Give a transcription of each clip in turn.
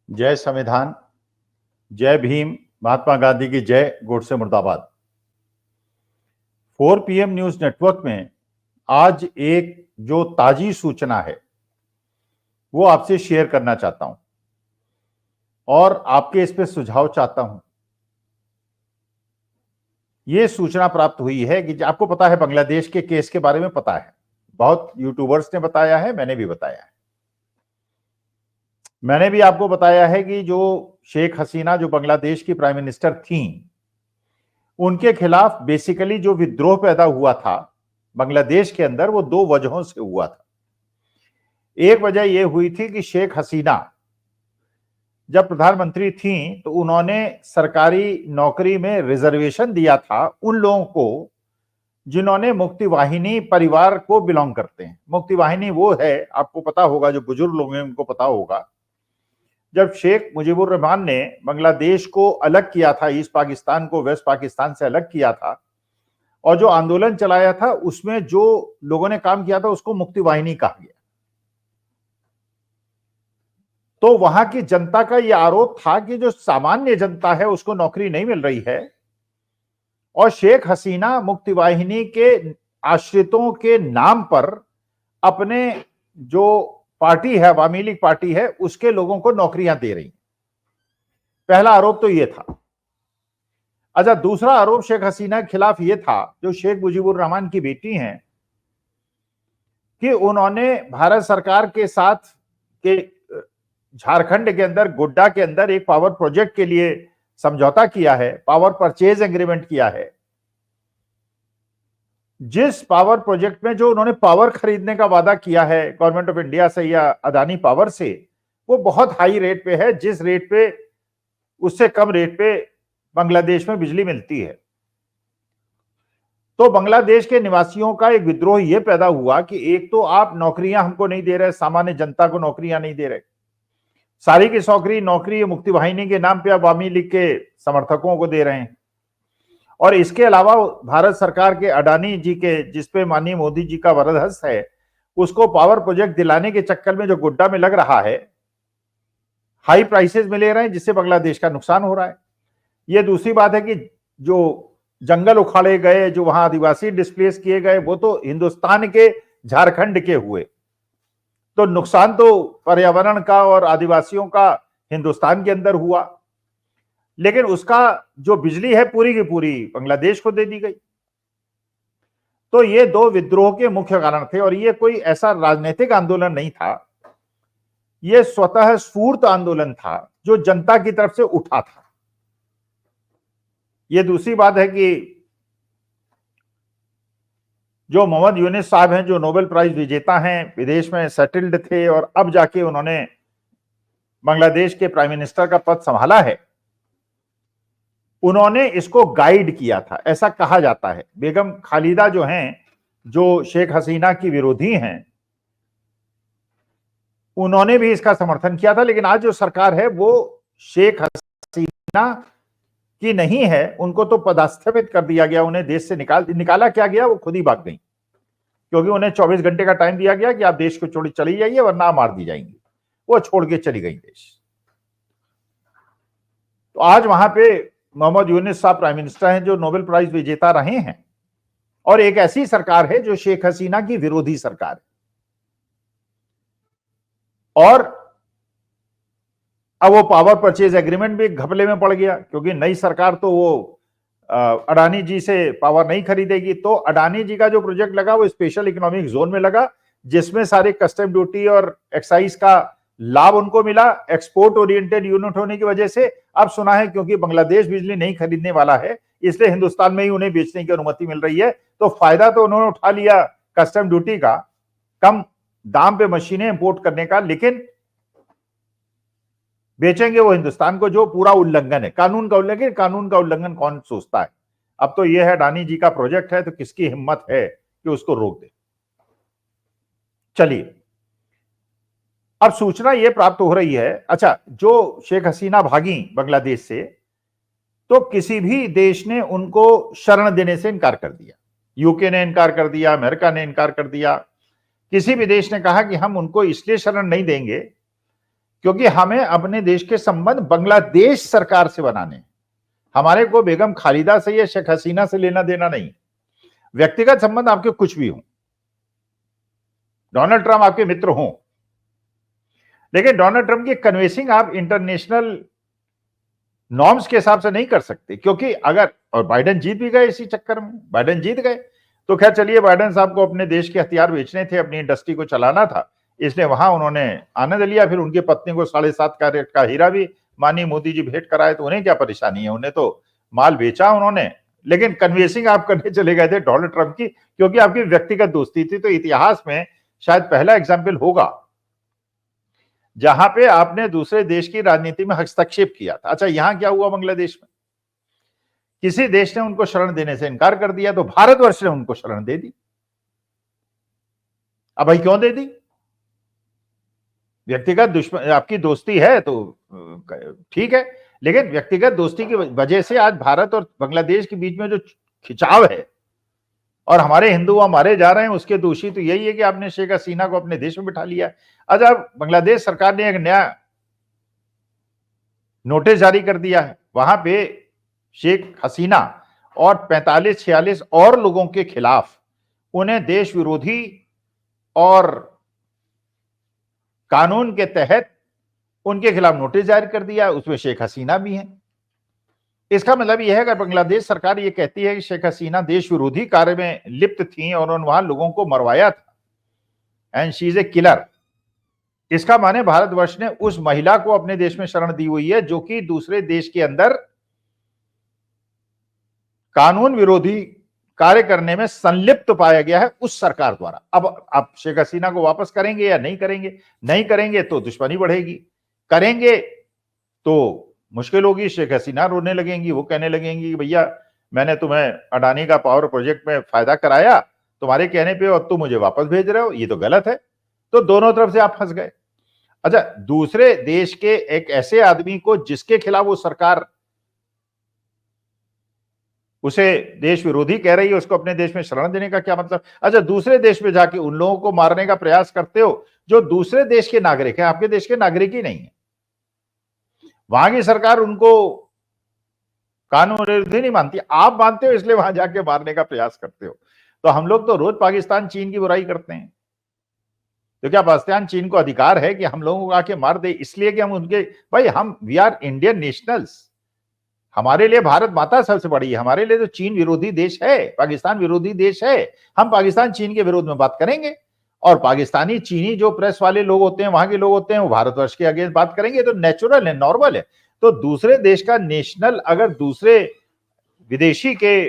जय संविधान, जय भीम, महात्मा गांधी की जय, गोडसे मुर्दाबाद। 4 PM न्यूज नेटवर्क में आज एक जो ताजी सूचना है वो आपसे शेयर करना चाहता हूं और आपके इस पे सुझाव चाहता हूं। ये सूचना प्राप्त हुई है कि आपको पता है बांग्लादेश के केस के बारे में पता है, बहुत यूट्यूबर्स ने बताया है, मैंने भी बताया है। मैंने भी आपको बताया है कि जो शेख हसीना जो बांग्लादेश की प्राइम मिनिस्टर थी, उनके खिलाफ बेसिकली जो विद्रोह पैदा हुआ था बांग्लादेश के अंदर, वो दो वजहों से हुआ था। एक वजह यह हुई थी कि शेख हसीना जब प्रधानमंत्री थी तो उन्होंने सरकारी नौकरी में रिजर्वेशन दिया था उन लोगों को जिन्होंने मुक्ति वाहिनी परिवार को बिलोंग करते हैं। मुक्ति वाहिनी वो है, आपको पता होगा, जो बुजुर्ग लोग हैं उनको पता होगा, जब शेख मुजीबुर रहमान ने बांग्लादेश को अलग किया था, ईस्ट पाकिस्तान को वेस्ट पाकिस्तान से अलग किया था, और जो आंदोलन चलाया था उसमें जो लोगों ने काम किया था उसको मुक्ति वाहिनी कहा गया। तो वहां की जनता का यह आरोप था कि जो सामान्य जनता है उसको नौकरी नहीं मिल रही है, और शेख हसीना मुक्ति वाहिनी के आश्रितों के नाम पर अपने जो पार्टी है, अवामी लीग पार्टी है, उसके लोगों को नौकरियां दे रही। पहला आरोप तो यह था। अच्छा, दूसरा आरोप शेख हसीना के खिलाफ यह था, जो शेख मुजीबुर रहमान की बेटी हैं, कि उन्होंने भारत सरकार के साथ के झारखंड के अंदर गोड्डा के अंदर एक पावर प्रोजेक्ट के लिए समझौता किया है, पावर परचेज एग्रीमेंट किया है। जिस पावर प्रोजेक्ट में जो उन्होंने पावर खरीदने का वादा किया है गवर्नमेंट ऑफ इंडिया से या अदानी पावर से, वो बहुत हाई रेट पे है, जिस रेट पे उससे कम रेट पे बांग्लादेश में बिजली मिलती है। तो बांग्लादेश के निवासियों का एक विद्रोह यह पैदा हुआ कि एक तो आप नौकरियां हमको नहीं दे रहे, सामान्य जनता को नौकरियां नहीं दे रहे, सारी की नौकरी मुक्ति वाहिनी के नाम पे अवामी लीग के समर्थकों को दे रहे हैं। और इसके अलावा भारत सरकार के अडानी जी के, जिसपे माननीय मोदी जी का वरदहस्त है, उसको पावर प्रोजेक्ट दिलाने के चक्कर में जो गोड्डा में लग रहा है, हाई प्राइसेस में ले रहे हैं, जिससे बांग्लादेश का नुकसान हो रहा है। यह दूसरी बात है कि जो जंगल उखाड़े गए, जो वहां आदिवासी डिस्प्लेस किए गए, वो तो हिंदुस्तान के झारखंड के हुए, तो नुकसान तो पर्यावरण का और आदिवासियों का हिंदुस्तान के अंदर हुआ, लेकिन उसका जो बिजली है पूरी की पूरी बांग्लादेश को दे दी गई। तो ये दो विद्रोह के मुख्य कारण थे, और ये कोई ऐसा राजनीतिक आंदोलन नहीं था, ये स्वतः स्फूर्त आंदोलन था जो जनता की तरफ से उठा था। ये दूसरी बात है कि जो मोहम्मद यूनिस साहब हैं, जो नोबेल प्राइज विजेता हैं, विदेश में सेटल्ड थे और अब जाके उन्होंने बांग्लादेश के प्राइम मिनिस्टर का पद संभाला है, उन्होंने इसको गाइड किया था, ऐसा कहा जाता है। बेगम खालिदा जो हैं, जो शेख हसीना की विरोधी हैं, उन्होंने भी इसका समर्थन किया था। लेकिन आज जो सरकार है वो शेख हसीना की नहीं है, उनको तो पदस्थापित कर दिया गया, उन्हें देश से निकाला क्या गया, वो खुद ही भाग गई, क्योंकि उन्हें 24 घंटे का टाइम दिया गया कि आप देश को छोड़ चली जाइए वरना मार दी जाएंगी। वो छोड़ के चली गई देश। तो आज वहां पे मोहम्मद यूनिस साहब प्राइम मिनिस्टर हैं, जो नोबेल प्राइज विजेता रहे हैं, और एक ऐसी सरकार है जो शेख हसीना की विरोधी सरकार है। और अब वो पावर परचेज एग्रीमेंट भी घपले में पड़ गया, क्योंकि नई सरकार तो वो अडानी जी से पावर नहीं खरीदेगी। तो अडानी जी का जो प्रोजेक्ट लगा वो स्पेशल इकोनॉमिक जोन में लगा, जिसमें सारे कस्टम ड्यूटी और एक्साइज का लाभ उनको मिला, एक्सपोर्ट ओरिएंटेड यूनिट होने की वजह से। अब सुना है क्योंकि बांग्लादेश बिजली नहीं खरीदने वाला है, इसलिए हिंदुस्तान में ही उन्हें बेचने की अनुमति मिल रही है। तो फायदा तो उन्होंने उठा लिया कस्टम ड्यूटी का, कम दाम पे मशीनें इंपोर्ट करने का, लेकिन बेचेंगे वो हिंदुस्तान को, जो पूरा उल्लंघन है, कानून का उल्लंघन। कानून का उल्लंघन कौन सोचता है? अब तो यह है अडानी जी का प्रोजेक्ट है, तो किसकी हिम्मत है कि उसको रोक दे। चलिए, अब सूचना यह प्राप्त हो रही है, अच्छा, जो शेख हसीना भागी बांग्लादेश से, तो किसी भी देश ने उनको शरण देने से इनकार कर दिया। यूके ने इनकार कर दिया, अमेरिका ने इनकार कर दिया। किसी भी देश ने कहा कि हम उनको इसलिए शरण नहीं देंगे क्योंकि हमें अपने देश के संबंध बांग्लादेश सरकार से बनाने, हमारे को बेगम खालिदा से या शेख हसीना से लेना देना नहीं। व्यक्तिगत संबंध आपके कुछ भी हो, डोनाल्ड ट्रंप आपके मित्र हों, लेकिन डोनाल्ड ट्रंप की कन्वेंसिंग आप इंटरनेशनल नॉर्म्स के हिसाब से नहीं कर सकते। क्योंकि अगर, और बाइडेन जीत भी गए इसी चक्कर में, बाइडेन जीत गए तो खैर चलिए, बाइडेन साहब को अपने देश के हथियार बेचने थे, अपनी इंडस्ट्री को चलाना था, इसलिए वहां उन्होंने आनंद लिया। फिर उनकी पत्नी को 7.5 कैरेट का हीरा भी माननीय मोदी जी भेंट कराए, तो उन्हें क्या परेशानी है, उन्हें तो माल बेचा उन्होंने। लेकिन कन्वेंसिंग आप करने चले गए थे डोनाल्ड ट्रंप की, क्योंकि आपकी व्यक्तिगत दोस्ती थी। तो इतिहास में शायद पहला एग्जाम्पल होगा जहां पे आपने दूसरे देश की राजनीति में हस्तक्षेप किया था। अच्छा, यहां क्या हुआ बांग्लादेश में? किसी देश ने उनको शरण देने से इनकार कर दिया, तो भारतवर्ष ने उनको शरण दे दी। अब भाई क्यों दे दी? व्यक्तिगत दुश्मन, आपकी दोस्ती है तो ठीक है, लेकिन व्यक्तिगत दोस्ती की वजह से आज भारत और बांग्लादेश के बीच में जो खिंचाव है और हमारे हिंदू वहां मारे जा रहे हैं, उसके दोषी तो यही है कि आपने शेख हसीना को अपने देश में बिठा लिया। अच्छा, बांग्लादेश सरकार ने एक नया नोटिस जारी कर दिया है, वहां पे शेख हसीना और 45-46 और लोगों के खिलाफ उन्हें देश विरोधी और कानून के तहत उनके खिलाफ नोटिस जारी कर दिया, उसमें शेख हसीना भी है। इसका मतलब यह है कि बांग्लादेश सरकार ये कहती है कि शेख हसीना देश विरोधी कार्य में लिप्त थी और उन्होंने वहां लोगों को मरवाया था and she is a killer, इसका माने भारतवर्ष ने उस महिला को अपने देश में शरण दी हुई है जो कि दूसरे देश के अंदर कानून विरोधी कार्य करने में संलिप्त पाया गया है उस सरकार द्वारा। अब आप शेख हसीना को वापस करेंगे या नहीं करेंगे? नहीं करेंगे तो दुश्मनी बढ़ेगी, करेंगे तो मुश्किल होगी। शेख हसीना रोने लगेंगी, वो कहने लगेंगी कि भैया मैंने तुम्हें अडानी का पावर प्रोजेक्ट में फायदा कराया तुम्हारे कहने पे और तुम मुझे वापस भेज रहे हो, ये तो गलत है। तो दोनों तरफ से आप फंस गए। अच्छा, दूसरे देश के एक ऐसे आदमी को जिसके खिलाफ वो सरकार उसे देश विरोधी कह रही है, उसको अपने देश में शरण देने का क्या मतलब? अच्छा, दूसरे देश में जाके उन लोगों को मारने का प्रयास करते हो जो दूसरे देश के नागरिक हैं, आपके देश के नागरिक ही नहीं है। वहां की सरकार उनको कानून विरोधी नहीं मानती, आप मानते हो, इसलिए वहां जाके मारने का प्रयास करते हो। तो हम लोग तो रोज पाकिस्तान चीन की बुराई करते हैं, तो क्या पाकिस्तान चीन को अधिकार है कि हम लोगों को आके मार दे? इसलिए कि हम उनके, भाई हम वी आर इंडियन नेशनल्स, हमारे लिए भारत माता सबसे बड़ी है, हमारे लिए तो चीन विरोधी देश है, पाकिस्तान विरोधी देश है। हम पाकिस्तान चीन के विरोध में बात करेंगे और पाकिस्तानी चीनी जो प्रेस वाले लोग होते हैं, वहां के लोग होते हैं, वो भारतवर्ष के अगेंस्ट बात करेंगे, तो नेचुरल है, नॉर्मल है। तो दूसरे देश का नेशनल अगर दूसरे विदेशी के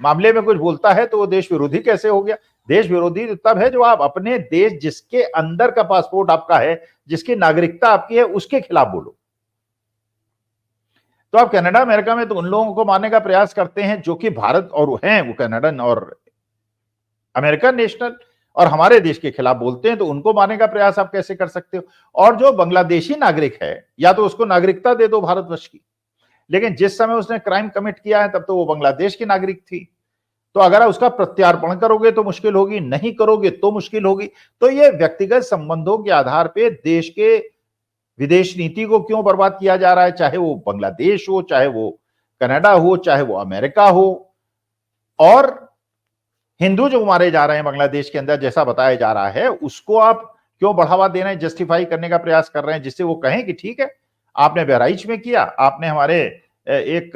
मामले में कुछ बोलता है तो वो देश विरोधी कैसे हो गया? देश विरोधी तब है जो आप अपने देश जिसके अंदर का पासपोर्ट आपका है, जिसकी नागरिकता आपकी है, उसके खिलाफ बोलो। तो आप कनाडा अमेरिका में तो उन लोगों को मारने का प्रयास करते हैं जो कि भारत और हैं, वो कनाडन और अमेरिकन नेशनल, और हमारे देश के खिलाफ बोलते हैं, तो उनको मारने का प्रयास आप कैसे कर सकते हो? और जो बांग्लादेशी नागरिक है, या तो उसको नागरिकता दे दो भारतवर्ष की, लेकिन जिस समय उसने क्राइम कमिट किया है तब तो वो बांग्लादेश की नागरिक थी, तो अगर उसका प्रत्यार्पण करोगे तो मुश्किल होगी, नहीं करोगे तो मुश्किल होगी। तो ये व्यक्तिगत संबंधों के आधार पे देश के विदेश नीति को क्यों बर्बाद किया जा रहा है, चाहे वो बांग्लादेश हो, चाहे वो कनाडा हो, चाहे वो अमेरिका हो। और हिंदू जो मारे जा रहे हैं बांग्लादेश के अंदर, जैसा बताया जा रहा है, उसको आप क्यों बढ़ावा दे रहे हैं, जस्टिफाई करने का प्रयास कर रहे हैं, जिससे वो कहें कि ठीक है, आपने बहराइच में किया, आपने हमारे एक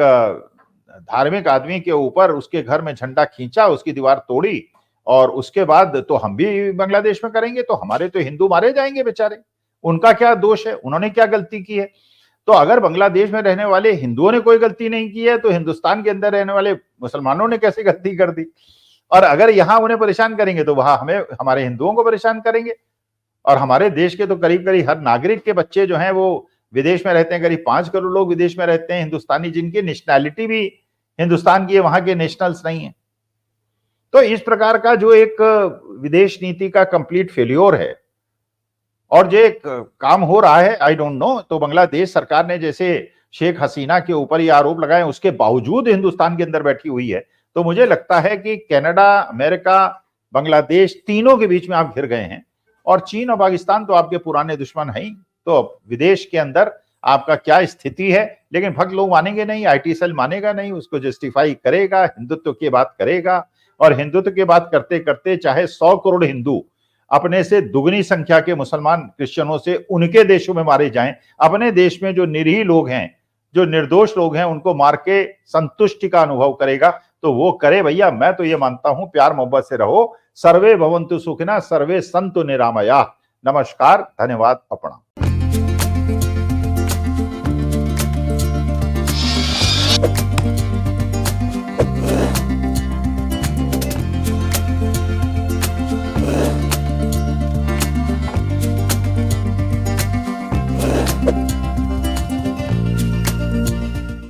धार्मिक आदमी के ऊपर उसके घर में झंडा खींचा, उसकी दीवार तोड़ी, और उसके बाद तो हम भी बांग्लादेश में करेंगे, तो हमारे तो हिंदू मारे जाएंगे बेचारे, उनका क्या दोष है, उन्होंने क्या गलती की है? तो अगर बांग्लादेश में रहने वाले हिंदुओं ने कोई गलती नहीं की है, तो हिंदुस्तान के अंदर रहने वाले मुसलमानों ने कैसे गलती कर दी? और अगर यहां उन्हें परेशान करेंगे तो वहां हमें, हमारे हिंदुओं को परेशान करेंगे। और हमारे देश के तो करीब करीब हर नागरिक के बच्चे जो हैं वो विदेश में रहते हैं, करीब 5 करोड़ लोग विदेश में रहते हैं, हिंदुस्तानी, जिनकी नेशनैलिटी भी हिंदुस्तान की है, वहां के नेशनल्स नहीं है। तो इस प्रकार का जो एक विदेश नीति का कंप्लीट फेल्योर है और जो एक काम हो रहा है, आई डोंट नो। तो बांग्लादेश सरकार ने जैसे शेख हसीना के ऊपर ये आरोप लगाए, उसके बावजूद हिंदुस्तान के अंदर बैठी हुई है, तो मुझे लगता है कि कनाडा, अमेरिका, बांग्लादेश, तीनों के बीच में आप घिर गए हैं। और चीन और पाकिस्तान तो आपके पुराने दुश्मन हैं ही, तो विदेश के अंदर आपका क्या स्थिति है, लेकिन भक्त लोग मानेंगे नहीं, आईटी सेल मानेगा नहीं, उसको जस्टिफाई करेगा, हिंदुत्व की बात करेगा, और हिंदुत्व की बात करते करते चाहे 100 करोड़ हिंदू अपने से दुगनी संख्या के मुसलमान क्रिश्चियनों से उनके देशों में मारे जाएं, अपने देश में जो निरीह लोग हैं, जो निर्दोष लोग हैं, उनको मार के संतुष्टि का अनुभव करेगा, तो वो करे भैया। मैं तो ये मानता हूं, प्यार मोहब्बत से रहो। सर्वे भवन्तु सुखिनः, सर्वे सन्तु निरामयाः। नमस्कार, धन्यवाद, अपना।